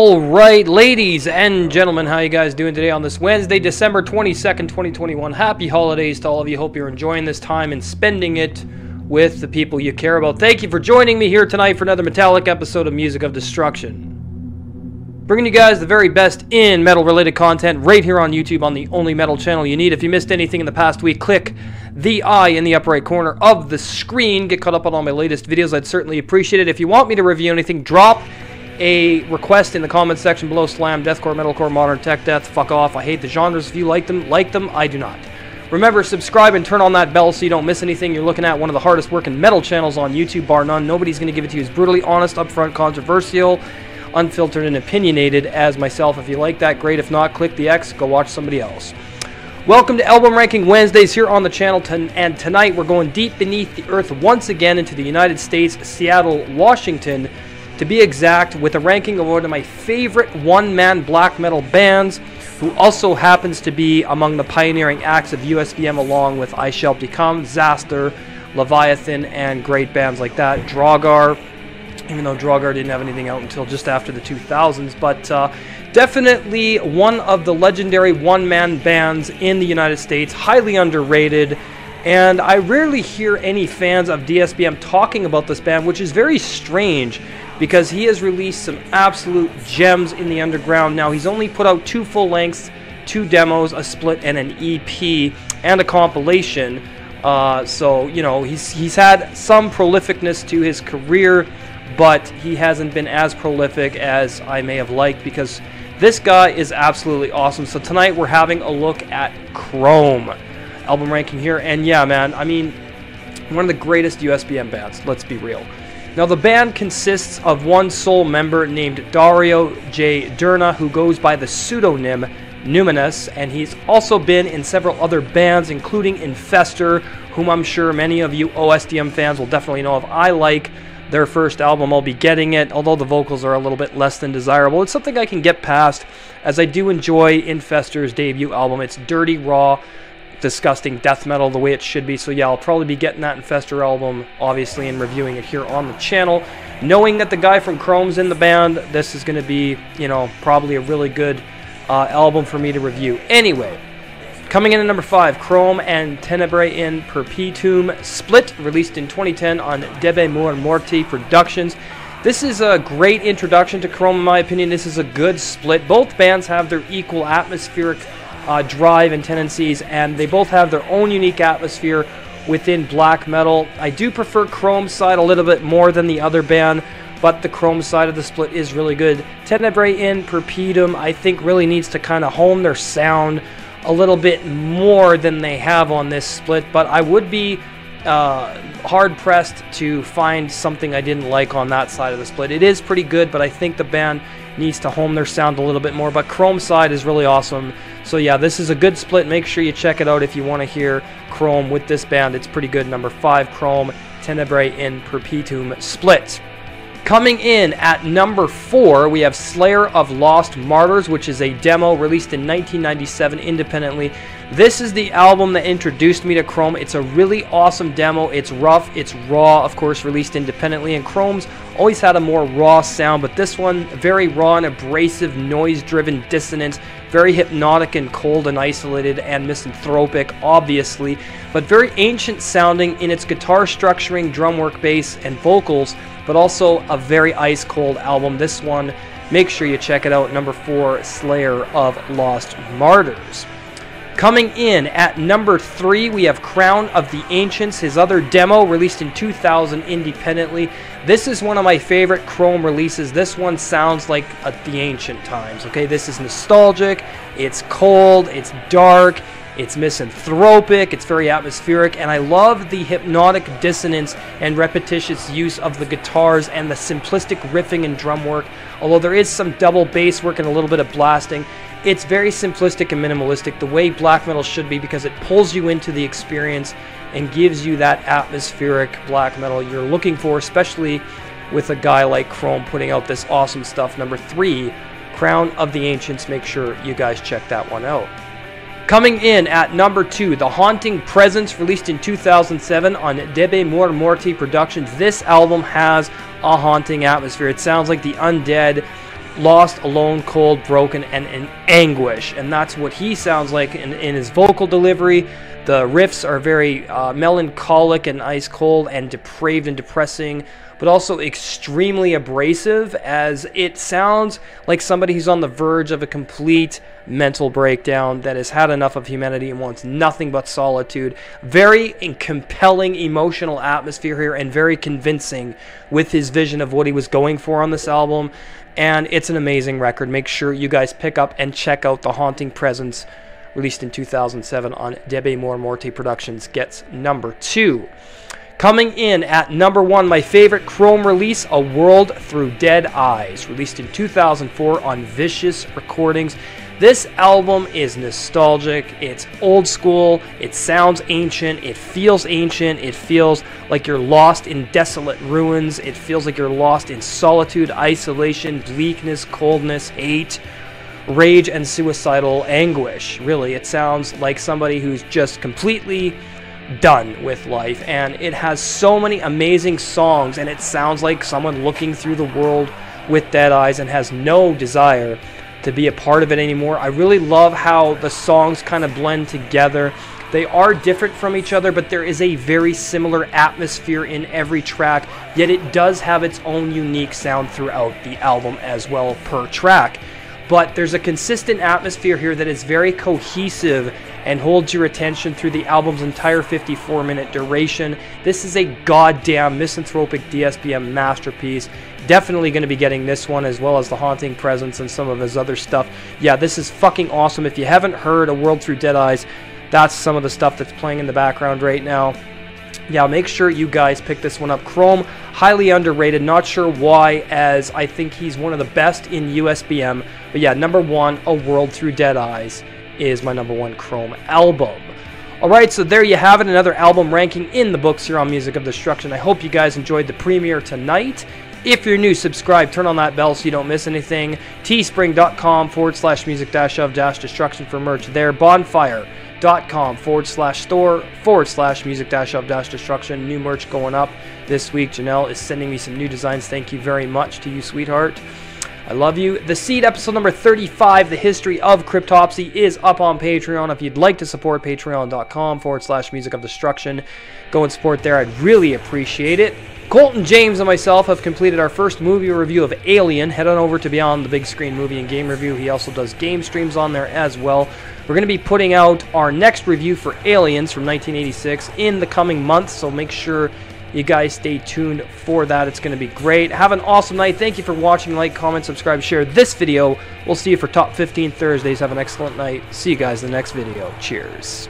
Alright, ladies and gentlemen, how you guys doing today on this Wednesday, December 22nd, 2021? Happy holidays to all of you. Hope you're enjoying this time and spending it with the people you care about. Thank you for joining me here tonight for another metallic episode of Music of Destruction. Bringing you guys the very best in metal-related content right here on YouTube on the only metal channel you need. If you missed anything in the past week, click the eye in the upper right corner of the screen. Get caught up on all my latest videos. I'd certainly appreciate it. If you want me to review anything, drop a request in the comments section below. Slam, deathcore, metalcore, modern, tech death, fuck off. I hate the genres. If you like them, I do not. Remember, subscribe and turn on that bell so you don't miss anything. You're looking at one of the hardest working metal channels on YouTube, bar none. Nobody's going to give it to you as brutally honest, upfront, controversial, unfiltered, and opinionated as myself. If you like that, great. If not, click the X, go watch somebody else. Welcome to Album Ranking Wednesdays here on the channel, and tonight we're going deep beneath the earth once again into the United States, Seattle, Washington, to be exact, with a ranking of one of my favorite one-man black metal bands, who also happens to be among the pioneering acts of USBM, along with I Shall Become, Zaster, Leviathan, and great bands like that. Draugr, even though Draugr didn't have anything out until just after the 2000s, but definitely one of the legendary one-man bands in the United States, highly underrated. And I rarely hear any fans of DSBM talking about this band, which is very strange, because he has released some absolute gems in the underground. Now, he's only put out 2 full lengths, 2 demos, a split, and an EP, and a compilation. So, you know, he's had some prolificness to his career, but he hasn't been as prolific as I may have liked, because this guy is absolutely awesome. So tonight we're having a look at Krohm. Album ranking here, and yeah, man, I mean, one of the greatest USBM bands, let's be real. Now, the band consists of one sole member named Dario J, Derna, who goes by the pseudonym Numinas, and he's also been in several other bands, including Infester, whom I'm sure many of you OSDM fans will definitely know of. I like their first album. I'll be getting it, although the vocals are a little bit less than desirable. It's something I can get past, as I do enjoy Infester's debut album. It's dirty, raw, disgusting death metal the way it should be. So yeah, I'll probably be getting that Infester album, obviously, and reviewing it here on the channel. Knowing that the guy from Krohm's in the band, this is going to be, you know, probably a really good album for me to review. Anyway, coming in at number 5, Krohm and Tenebrae in Perpetuum Split, released in 2010 on DSBM Morti Productions. This is a great introduction to Krohm, in my opinion. This is a good split. Both bands have their equal atmospheric drive and tendencies, and they both have their own unique atmosphere within black metal. I do prefer Krohm's side a little bit more than the other band, but the Krohm side of the split is really good. Tenebrae in Perpetuum, I think, really needs to kind of hone their sound a little bit more than they have on this split, but I would be hard-pressed to find something I didn't like on that side of the split. It is pretty good, but I think the band needs to hone their sound a little bit more, but Krohm's side is really awesome. So yeah, this is a good split. Make sure you check it out if you want to hear Krohm with this band. It's pretty good. Number 5, Krohm, Tenebrae in Perpetuum Split. Coming in at number 4, we have Slayer of Lost Martyrs, which is a demo released in 1997 independently. This is the album that introduced me to Krohm. It's a really awesome demo. It's rough, it's raw, of course, released independently, and Krohm's always had a more raw sound, but this one, very raw and abrasive, noise-driven dissonance, very hypnotic and cold and isolated and misanthropic, obviously, but very ancient sounding in its guitar structuring, drum work, bass, and vocals, but also a very ice-cold album. This one, make sure you check it out. Number 4, Slayer of Lost Martyrs. Coming in at number 3, we have Crown of the Ancients, his other demo, released in 2000 independently. This is one of my favorite Krohm releases. This one sounds like the ancient times, okay? This is nostalgic, it's cold, it's dark, it's misanthropic, it's very atmospheric, and I love the hypnotic dissonance and repetitious use of the guitars and the simplistic riffing and drum work. Although there is some double bass work and a little bit of blasting, it's very simplistic and minimalistic, the way black metal should be, because it pulls you into the experience and gives you that atmospheric black metal you're looking for, especially with a guy like Krohm putting out this awesome stuff. Number 3, Crown of the Ancients. Make sure you guys check that one out. Coming in at number 2, The Haunting Presence, released in 2007 on DSBM Morti Productions. This album has a haunting atmosphere. It sounds like the undead lost, alone, cold, broken, and in anguish. And that's what he sounds like in his vocal delivery. The riffs are very melancholic and ice cold and depraved and depressing, but also extremely abrasive, as it sounds like somebody who's on the verge of a complete mental breakdown, that has had enough of humanity and wants nothing but solitude. Very compelling emotional atmosphere here, and very convincing with his vision of what he was going for on this album. And it's an amazing record. Make sure you guys pick up and check out The Haunting Presence, released in 2007 on Debe More Morte Productions, gets number 2. Coming in at number 1, my favorite Krohm release, A World Through Dead Eyes, released in 2004 on Vicious Recordings. This album is nostalgic, it's old school, it sounds ancient, it feels like you're lost in desolate ruins, it feels like you're lost in solitude, isolation, bleakness, coldness, hate, rage, and suicidal anguish. Really, it sounds like somebody who's just completely done with life, and it has so many amazing songs, and it sounds like someone looking through the world with dead eyes and has no desire to be a part of it anymore. I really love how the songs kind of blend together. They are different from each other, but there is a very similar atmosphere in every track, yet it does have its own unique sound throughout the album as well per track. But there's a consistent atmosphere here that is very cohesive and holds your attention through the album's entire 54-minute duration. This is a goddamn misanthropic DSBM masterpiece. Definitely going to be getting this one, as well as The Haunting Presence and some of his other stuff. Yeah, this is fucking awesome. If you haven't heard A World Through Dead Eyes, that's some of the stuff that's playing in the background right now. Yeah, make sure you guys pick this one up. Krohm, highly underrated. Not sure why, as I think he's one of the best in USBM. But yeah, number 1, A World Through Dead Eyes is my number 1 Krohm album. Alright, so there you have it. Another album ranking in the books here on Music of Destruction. I hope you guys enjoyed the premiere tonight. If you're new, subscribe, turn on that bell so you don't miss anything. teespring.com/music-of-destruction for merch there. bonfire.com/store/music-of-destruction. New merch going up this week. Janelle is sending me some new designs. Thank you very much to you, sweetheart. I love you. The Seed, episode number 35, The History of Cryptopsy, is up on Patreon. If you'd like to support, patreon.com/music-of-destruction. Go and support there. I'd really appreciate it. Colton James and myself have completed our first movie review of Alien. Head on over to Beyond the Big Screen Movie and Game Review. He also does game streams on there as well. We're going to be putting out our next review for Aliens from 1986 in the coming months, so make sure you guys stay tuned for that. It's going to be great. Have an awesome night. Thank you for watching. Like, comment, subscribe, share this video. We'll see you for Top 15 Thursdays. Have an excellent night. See you guys in the next video. Cheers.